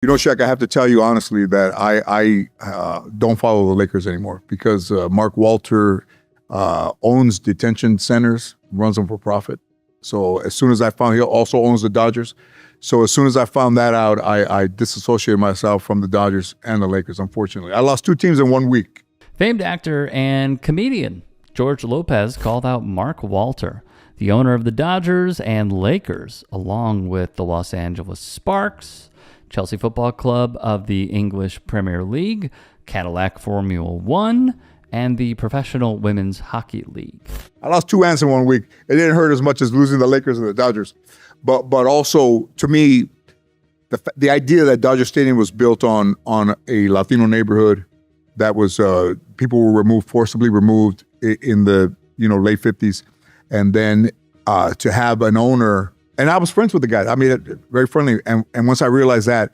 You know, Shaq, I have to tell you honestly that I don't follow the Lakers anymore because Mark Walter owns detention centers, runs them for profit. So as soon as I found, he also owns the Dodgers. So as soon as I found that out, I disassociated myself from the Dodgers and the Lakers, unfortunately. I lost 2 teams in 1 week. Famed actor and comedian George Lopez called out Mark Walter, the owner of the Dodgers and Lakers, along with the Los Angeles Sparks, Chelsea Football Club of the English Premier League, Cadillac Formula One, and the Professional Women's Hockey League. I lost 2 ants in 1 week. It didn't hurt as much as losing the Lakers and the Dodgers. But also, to me, the idea that Dodger Stadium was built on a Latino neighborhood that was, people were forcibly removed in the late 50s. And then to have an owner, and I was friends with the guy. I mean, very friendly. And once I realized that,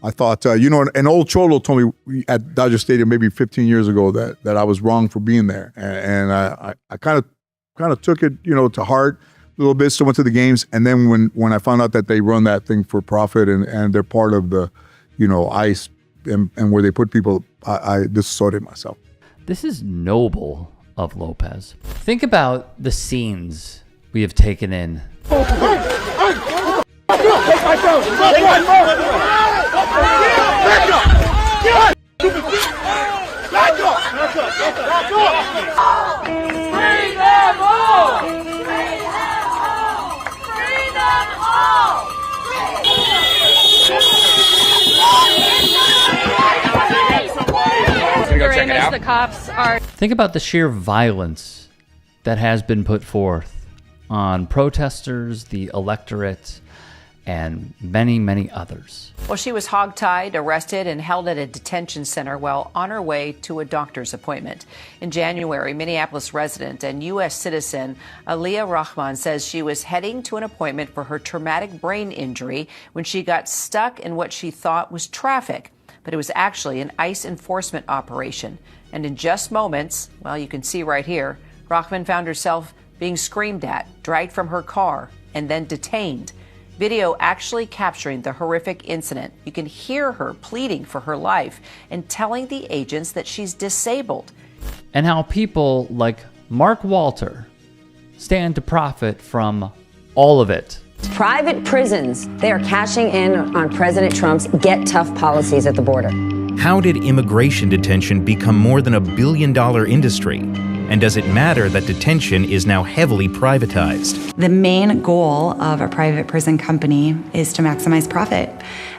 I thought, an old cholo told me at Dodger Stadium maybe 15 years ago that I was wrong for being there. And I kind of took it, to heart a little bit, still went to the games. And then when I found out that they run that thing for profit and they're part of the, ICE and where they put people, I disassociated myself. This is noble of Lopez. Think about the scenes we have taken in. The cops are. Think about the sheer violence that has been put forth on protesters, the electorate, and many, many others. Well, she was hogtied, arrested, and held at a detention center while on her way to a doctor's appointment. In January, Minneapolis resident and U.S. citizen Aliyah Rahman says she was heading to an appointment for her traumatic brain injury when she got stuck in what she thought was traffic. But it was actually an ICE enforcement operation. And in just moments, well, you can see right here, Rahman found herself being screamed at, dragged from her car, and then detained. Video actually capturing the horrific incident. You can hear her pleading for her life and telling the agents that she's disabled. And how people like Mark Walter stand to profit from all of it. Private prisons, they are cashing in on President Trump's get tough policies at the border. How did immigration detention become more than $1 billion industry? And does it matter that detention is now heavily privatized? The main goal of a private prison company is to maximize profit.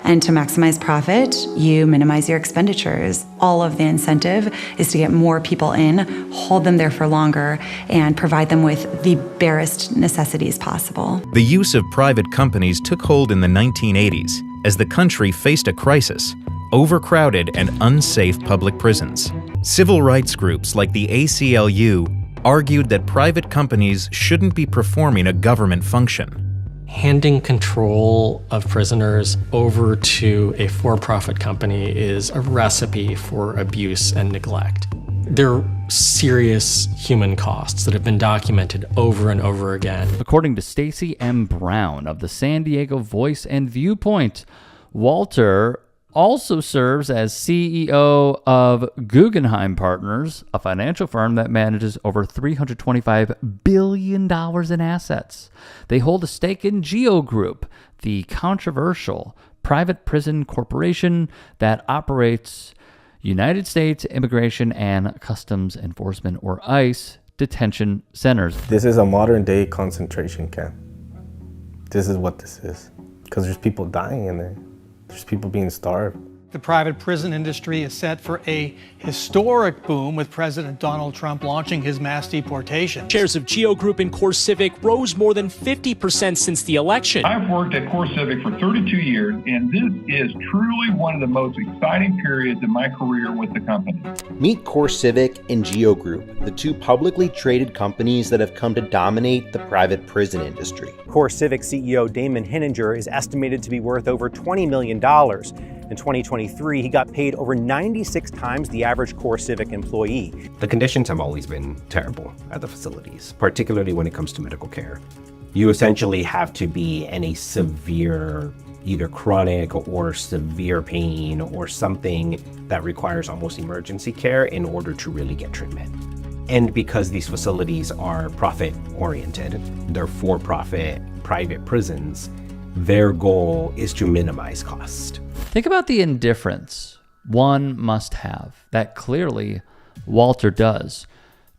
And to maximize profit, you minimize your expenditures. All of the incentive is to get more people in, hold them there for longer, and provide them with the barest necessities possible. The use of private companies took hold in the 1980s as the country faced a crisis: overcrowded and unsafe public prisons. Civil rights groups like the ACLU argued that private companies shouldn't be performing a government function. Handing control of prisoners over to a for-profit company is a recipe for abuse and neglect. There are serious human costs that have been documented over and over again. According to Stacey M. Brown of the San Diego Voice and Viewpoint, Walter also serves as CEO of Guggenheim Partners, a financial firm that manages over $325 billion in assets. They hold a stake in Geo Group, the controversial private prison corporation that operates United States Immigration and Customs Enforcement, or ICE, detention centers. This is a modern-day concentration camp. This is what this is. Because there's people dying in there. There's people being starved. The private prison industry is set for a historic boom, with President Donald Trump launching his mass deportation. Shares of Geo Group and CoreCivic rose more than 50% since the election. I've worked at CoreCivic for 32 years, and this is truly one of the most exciting periods in my career with the company. Meet CoreCivic and Geo Group, the 2 publicly traded companies that have come to dominate the private prison industry. CoreCivic CEO Damon Hinninger is estimated to be worth over $20 million. In 2023, he got paid over 96 times the average CoreCivic employee. The conditions have always been terrible at the facilities, particularly when it comes to medical care. You essentially have to be in a severe, either chronic or severe pain or something that requires almost emergency care in order to really get treatment. And because these facilities are profit-oriented, they're for-profit private prisons, their goal is to minimize cost. Think about the indifference one must have, that clearly Walter does,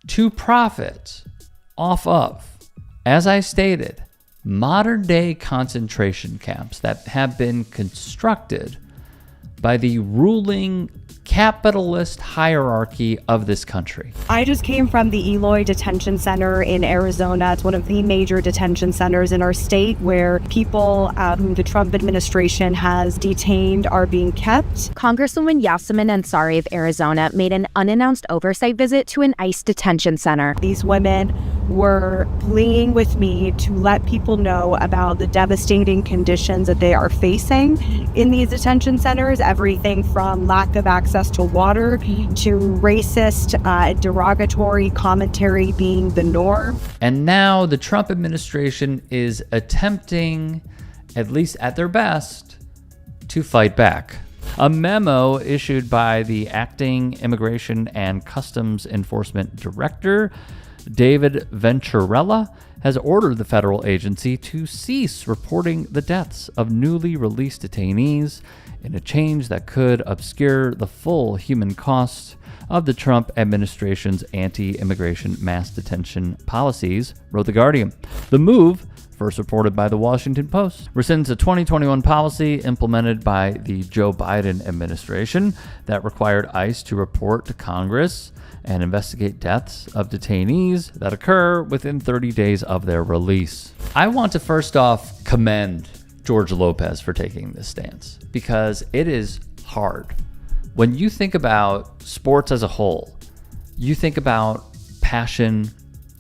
to profit off of, as I stated, modern-day concentration camps that have been constructed by the ruling capitalist hierarchy of this country. I just came from the Eloy Detention Center in Arizona. It's one of the major detention centers in our state where people whom the Trump administration has detained are being kept. Congresswoman Yasamin Ansari of Arizona made an unannounced oversight visit to an ICE detention center. These women were pleading with me to let people know about the devastating conditions that they are facing in these detention centers, everything from lack of access to water to racist, derogatory commentary being the norm. And now the Trump administration is attempting, at least at their best, to fight back. A memo issued by the acting Immigration and Customs Enforcement Director, David Venturella, has ordered the federal agency to cease reporting the deaths of newly released detainees in a change that could obscure the full human cost of the Trump administration's anti-immigration mass detention policies, wrote The Guardian. The move, first reported by the Washington Post, rescinds a 2021 policy implemented by the Joe Biden administration that required ICE to report to Congress and investigate deaths of detainees that occur within 30 days of their release. I want to first off commend George Lopez for taking this stance, because it is hard. When you think about sports as a whole, you think about passion,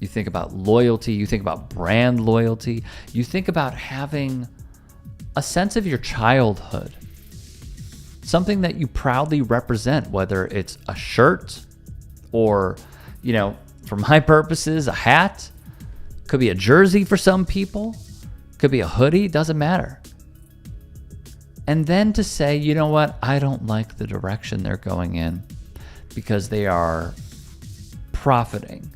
you think about loyalty, you think about brand loyalty, you think about having a sense of your childhood, something that you proudly represent, whether it's a shirt or, you know, for my purposes, a hat, could be a jersey for some people, could be a hoodie, doesn't matter. And then to say, you know what, I don't like the direction they're going in because they are profiting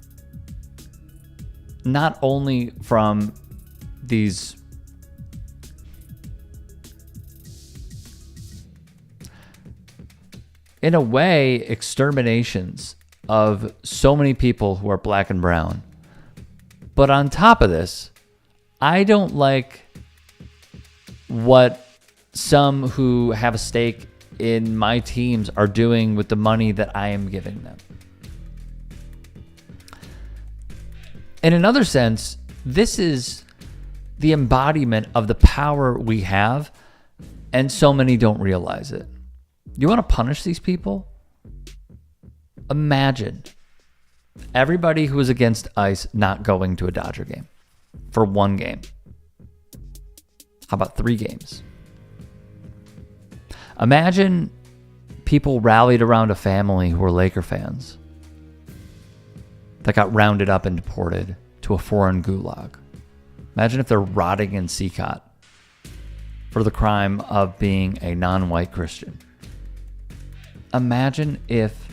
not only from these in a way exterminations of so many people who are black and brown, but on top of this, I don't like what some who have a stake in my teams are doing with the money that I am giving them. In another sense, this is the embodiment of the power we have, and so many don't realize it. You want to punish these people? Imagine everybody who is against ICE not going to a Dodger game for one game. How about 3 games? Imagine people rallied around a family who were Laker fans that got rounded up and deported to a foreign gulag. Imagine if they're rotting in CCOT for the crime of being a non-white Christian. Imagine if,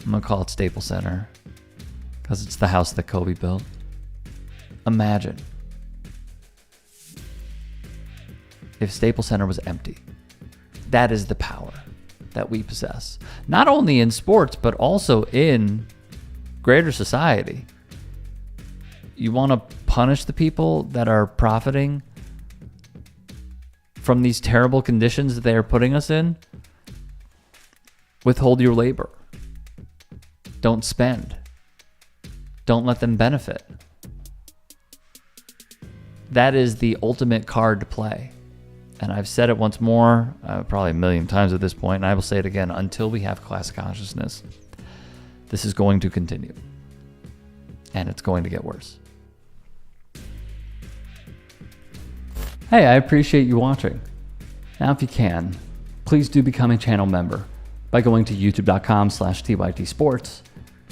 I'm going to call it Staples Center because it's the house that Kobe built. Imagine if Staples Center was empty. That is the power that we possess, not only in sports, but also in greater society. You want to punish the people that are profiting from these terrible conditions that they are putting us in? Withhold your labor. Don't spend. Don't let them benefit. That is the ultimate card to play. And I've said it once more, probably a million times at this point, and I will say it again, until we have class consciousness, this is going to continue. And it's going to get worse. Hey, I appreciate you watching. Now, if you can, please do become a channel member by going to youtube.com/TYTsports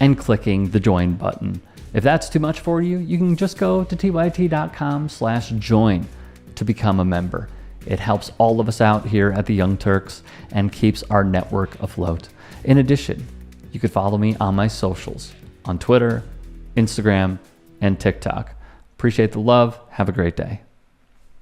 and clicking the join button. If that's too much for you, you can just go to tyt.com/join to become a member. It helps all of us out here at the Young Turks and keeps our network afloat. In addition, you could follow me on my socials on Twitter, Instagram, and TikTok. Appreciate the love. Have a great day.